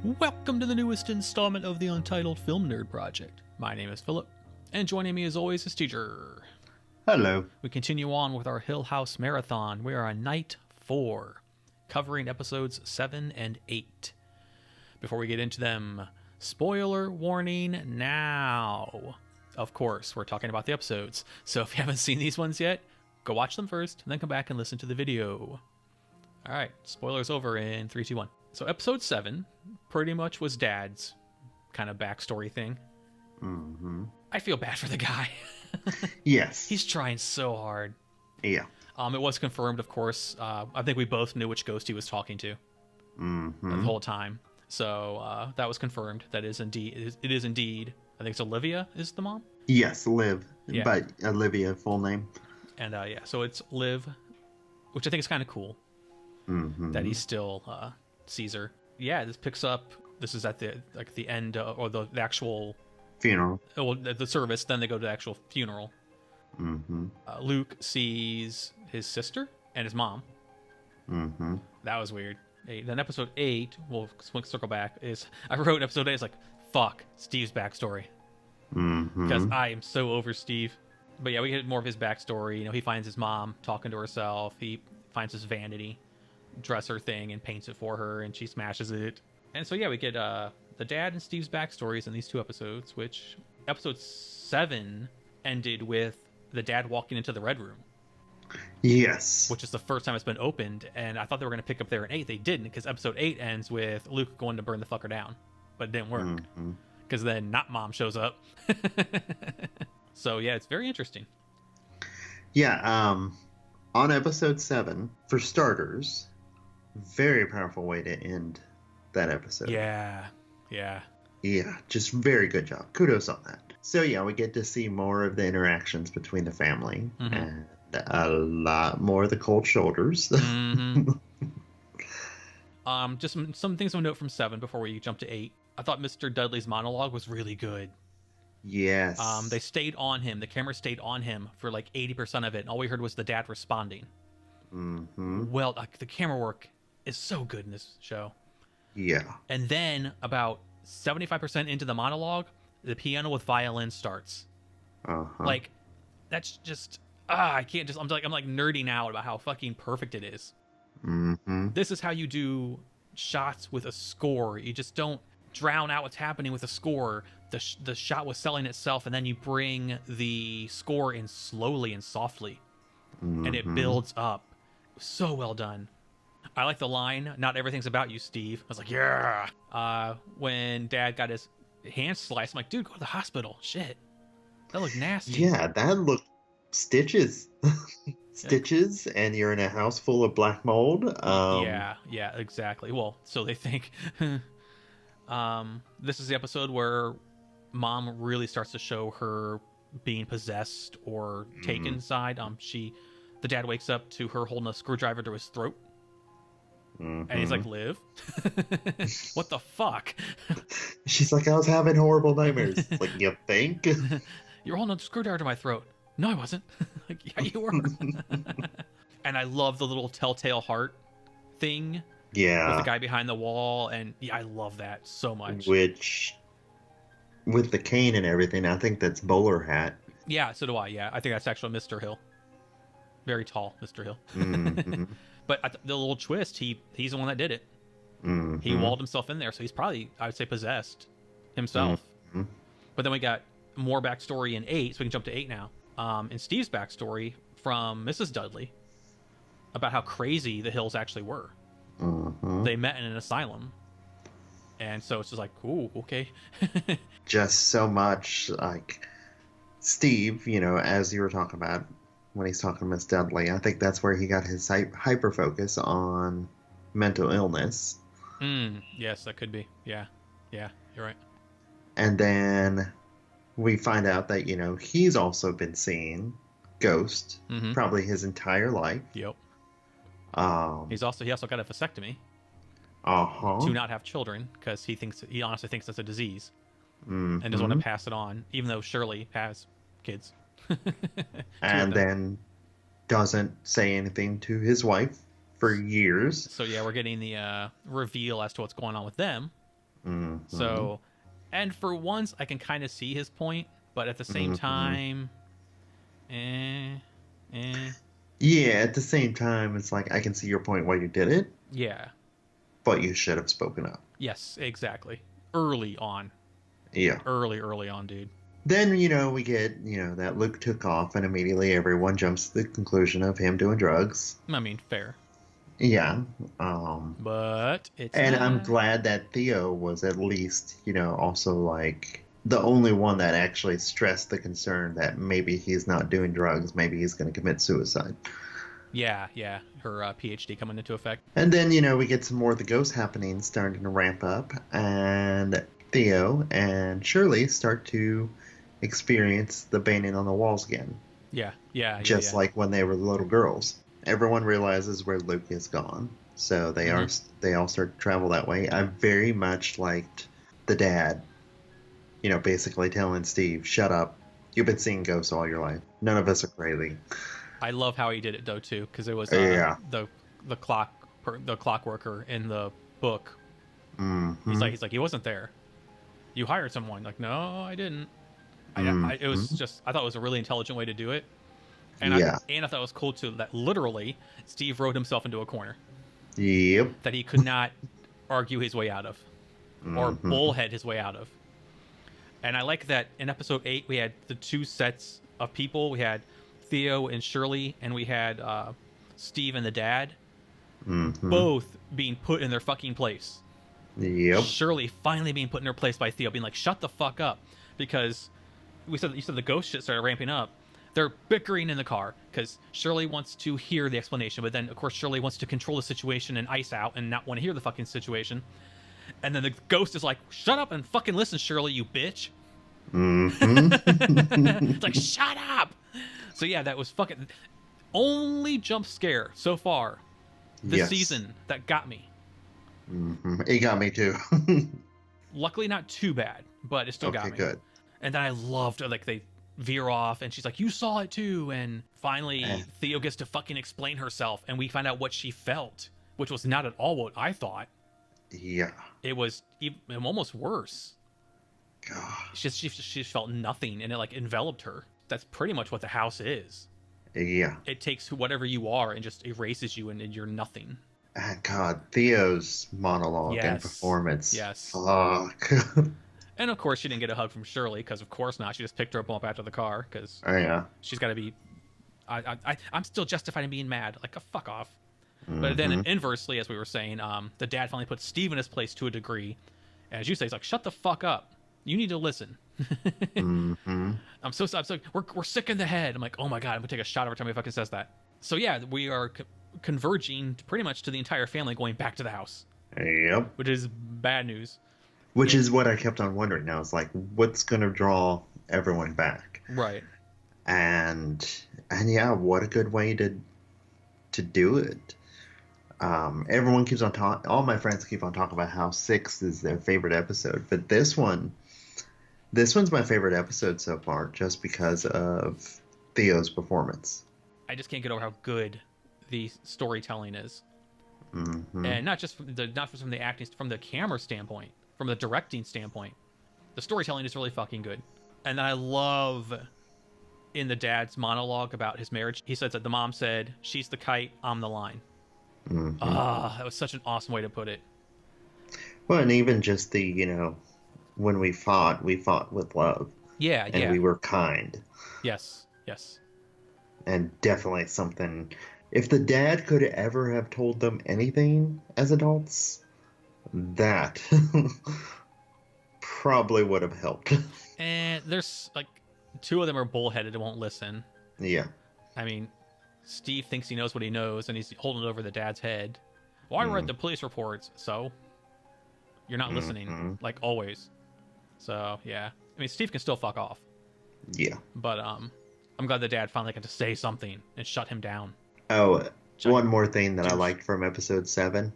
Welcome to the newest installment of the Untitled Film Nerd Project. My name is Philip, and joining me as always is Teacher. Hello. We continue on with our HoHH Marathon. We are on night 4, covering episodes 7 and 8. Before we get into them, spoiler warning now. Of course, we're talking about the episodes, so if you haven't seen these ones yet, go watch them first, and then come back and listen to the video. Alright, spoilers over in 3, 2, 1. So episode 7 pretty much was Dad's kind of backstory thing. Mm-hmm. I feel bad for the guy. Yes. He's trying so hard. Yeah. It was confirmed, of course. I think we both knew which ghost he was talking to the whole time. So that was confirmed. That is indeed, it is indeed. I think it's Olivia is the mom. Yes, Liv. Yeah. But Olivia, full name. And yeah, so it's Liv, which I think is kind of cool. Mm-hmm. That he still sees her. Yeah, this picks up. This is at the end or the actual Funeral. well, the service. Then they go to the actual funeral. Mm-hmm. Luke sees his sister and his mom. Mm-hmm. That was weird. Then episode 8, we'll circle back. I wrote episode 8 is like, fuck Steve's backstory, because I am so over Steve. But yeah, we get more of his backstory. You know, he finds his mom talking to herself. He finds his vanity dresser thing and paints it for her, and she smashes it. And so yeah, we get the dad and Steve's backstories in these 2 episodes, which episode 7 ended with the dad walking into the red room. Yes. Which is the first time it's been opened, and I thought they were going to pick up there in 8. They didn't, because episode 8 ends with Luke going to burn the fucker down, but it didn't work, because then not mom shows up. So yeah, it's very interesting. Yeah, on episode 7, for starters, very powerful way to end that episode. Yeah. Yeah, just very good job. Kudos on that. So yeah, we get to see more of the interactions between the family, and a lot more of the cold shoulders. Just some things to note from 7 before we jump to 8. I thought Mr. Dudley's monologue was really good. Yes. They stayed on him. The camera stayed on him for like 80% of it, and all we heard was the dad responding. Well, the camera work is so good in this show. Yeah. And then about 75% into the monologue, the piano with violin starts. Like, that's just I can't just I'm like nerding out about how fucking perfect it is. This is how you do shots with a score. You just don't drown out what's happening with a score. The shot was selling itself, and then you bring the score in slowly and softly, and it builds up. So well done. I like the line, "Not everything's about you, Steve." I was like, yeah. When Dad got his hand sliced, I'm like, dude, go to the hospital. Shit, that looked nasty. Yeah, that looked stitches. Stitches, and you're in a house full of black mold. Yeah, exactly. Well, so they think. This is the episode where Mom really starts to show her being possessed or taken side. The dad wakes up to her holding a screwdriver to his throat. And he's like, Liv? What the fuck? She's like, I was having horrible nightmares. Like, you think? You're holding a screwdriver to my throat. No, I wasn't. Like, yeah, you were. And I love the little telltale heart thing. Yeah. With the guy behind the wall. And yeah, I love that so much. Which, with the cane and everything, I think that's bowler hat. Yeah, so do I. Yeah, I think that's actually Mr. Hill. Very tall, Mr. Hill. But the little twist, he's the one that did it. He walled himself in there, so he's probably, I would say, possessed himself. But then we got more backstory in 8, so we can jump to 8 now. In Steve's backstory from Mrs. Dudley about how crazy the Hills actually were. They met in an asylum. And so it's just like, cool, okay. Just so much, like, Steve, you know, as you were talking about, when he's talking to Miss Dudley, I think that's where he got his hyper focus on mental illness. Yes, that could be. Yeah, you're right. And then we find out that, you know, he's also been seeing ghosts probably his entire life. Yep. He also got a vasectomy to not have children, because he honestly thinks that's a disease and doesn't want to pass it on, even though Shirley has kids. And then doesn't say anything to his wife for years. So yeah, we're getting the reveal as to what's going on with them. Mm-hmm. So, and for once, I can kind of see his point, but at the same time, eh. Yeah, at the same time, it's like, I can see your point why you did it. Yeah. But you should have spoken up. Yes, exactly. Early on. Yeah. Early on, dude. Then, we get, that Luke took off, and immediately everyone jumps to the conclusion of him doing drugs. I mean, fair. Yeah. But it's And not. I'm glad that Theo was at least, also like the only one that actually stressed the concern that maybe he's not doing drugs, maybe he's going to commit suicide. Yeah. Her PhD coming into effect. And then, we get some more of the ghost happenings starting to ramp up, and Theo and Shirley start to experience the banging on the walls again. Yeah. Just like when they were little girls. Everyone realizes where Luke is gone, so they all start to travel that way. I very much liked the dad, basically telling Steve, "Shut up! You've been seeing ghosts all your life. None of us are crazy." I love how he did it though too, because it was the clockworker in the book. Mm-hmm. He's like he wasn't there. You hired someone. Like, no, I didn't. It was just, I thought it was a really intelligent way to do it. And I thought it was cool too that literally Steve wrote himself into a corner. Yep. That he could not argue his way out of, or bullhead his way out of. And I like that in episode 8 we had the two sets of people. We had Theo and Shirley, and we had Steve and the dad, both being put in their fucking place. Yep. Shirley finally being put in her place by Theo, being like, "Shut the fuck up," because you said the ghost shit started ramping up. They're bickering in the car because Shirley wants to hear the explanation, but then of course Shirley wants to control the situation and ice out and not want to hear the fucking situation. And then the ghost is like, "Shut up and fucking listen, Shirley, you bitch." It's like, shut up. So yeah, that was fucking only jump scare so far this season that got me. It got me too. Luckily not too bad, but it still got me. Good. And then I loved, like, they veer off and she's like, "You saw it too." And finally Theo gets to fucking explain herself, and we find out what she felt, which was not at all what I thought. Yeah. It was almost worse. God. She felt nothing, and it like enveloped her. That's pretty much what the house is. Yeah. It takes whatever you are and just erases you, and you're nothing. God, Theo's monologue and performance. Yes. Fuck. And of course, she didn't get a hug from Shirley, because of course not. She just picked her up after the car, because she's got to be. I'm still justified in being mad. Like, fuck off. But then inversely, as we were saying, the dad finally put Steve in his place to a degree. And as you say, he's like, "Shut the fuck up. You need to listen." I'm so we're sick in the head. I'm like, oh my god, I'm gonna take a shot every time he fucking says that. So yeah, we are converging pretty much to the entire family going back to the house. Yep. Which is bad news. Which is what I kept on wondering. Now it's like, what's gonna draw everyone back? Right. And yeah, what a good way to do it. Everyone keeps on talking. All my friends keep on talking about how 6 is their favorite episode, but this one's my favorite episode so far, just because of Theo's performance. I just can't get over how good the storytelling is, and not just from the acting, from the camera standpoint, from the directing standpoint. The storytelling is really fucking good, and I love in the dad's monologue about his marriage. He says that the mom said, "She's the kite, I'm the line." That was such an awesome way to put it. Well, and even just the, when we fought with love. Yeah, and we were kind. Yes. And definitely something. If the dad could ever have told them anything as adults, that probably would have helped. And there's like 2 of them are bullheaded and won't listen. Yeah. I mean, Steve thinks he knows what he knows, and he's holding it over the dad's head. Well, I read the police reports, so you're not listening, like always. So yeah, I mean, Steve can still fuck off. Yeah. But I'm glad the dad finally got to say something and shut him down. Oh, one more thing that I liked from episode 7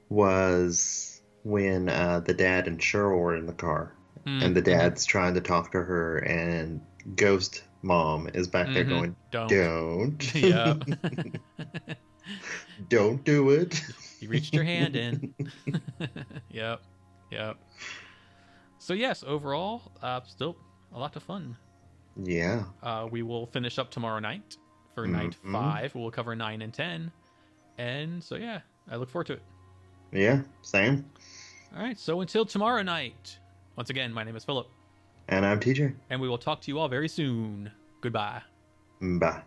was when the dad and Cheryl were in the car, and the dad's trying to talk to her, and Ghost Mom is back there going, "Don't. Yeah. Don't do it." You reached your hand in. Yep. Yeah. So yes, overall, still a lot of fun. Yeah. We will finish up tomorrow night for night 5. We'll cover 9 and 10. And so yeah, I look forward to it. Yeah, same. All right, so until tomorrow night. Once again, my name is Philip. And I'm TJ. And we will talk to you all very soon. Goodbye. Bye.